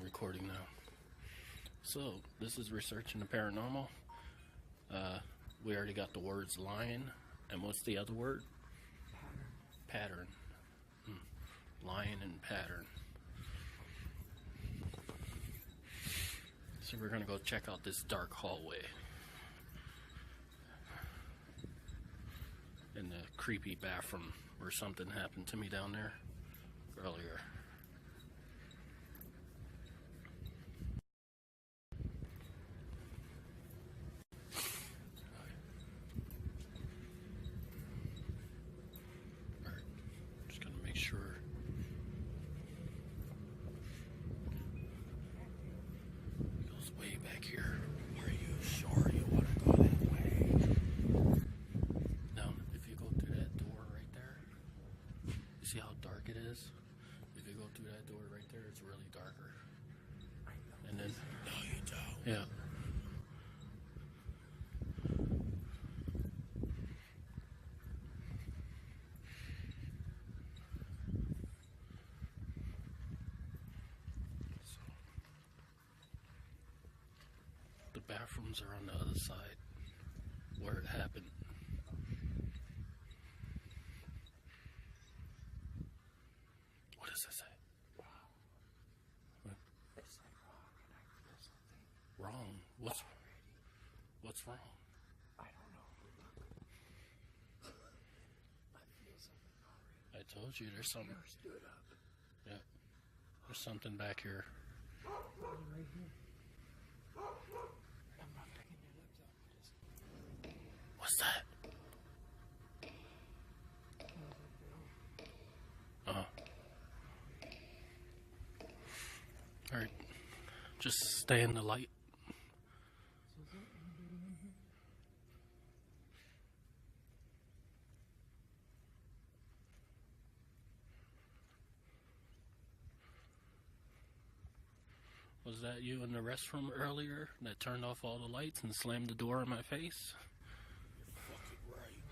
recording now. So, this is Researching the Paranormal. We already got the words lion, and what's the other word? Pattern. Lion and pattern. So we're gonna go check out this dark hallway. In the creepy bathroom where something happened to me down there earlier. Alright, just gonna make sure. It goes way back here. Are you sure you want to go that way? Now, if you go through that door right there, you see how dark it is? If you go through that door right there, it's really darker. And then, no, you don't. Yeah. So, the bathrooms are on the other side where it happened. What does it say? What? It's like wrong, and I feel something. Wrong? What's wrong? I don't know. I feel something already. I told you there's something. Hair stood up. Yeah. There's something back here. Right here. I'm not picking it up though. What's that? Alright. Just stay in the light. So is there anybody in here? Was that you in the restroom earlier that turned off all the lights and slammed the door in my face? You're fucking right.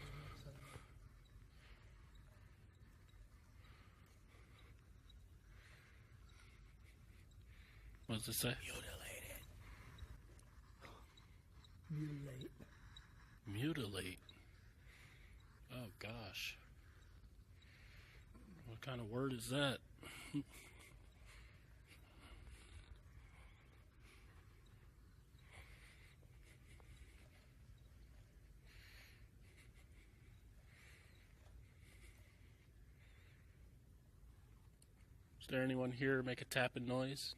What does it say? Mutilate. Mutilate. Oh gosh. What kind of word is that? Is there anyone here make a tapping noise?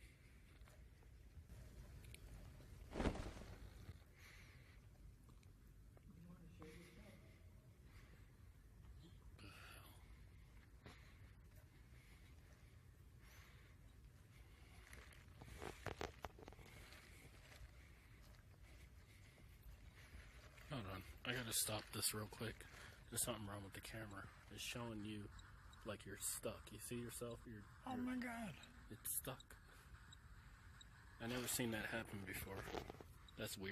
Hold on, I gotta stop this real quick. There's something wrong with the camera. It's showing you like you're stuck. You see yourself? Oh my god. It's stuck. I never seen that happen before. That's weird.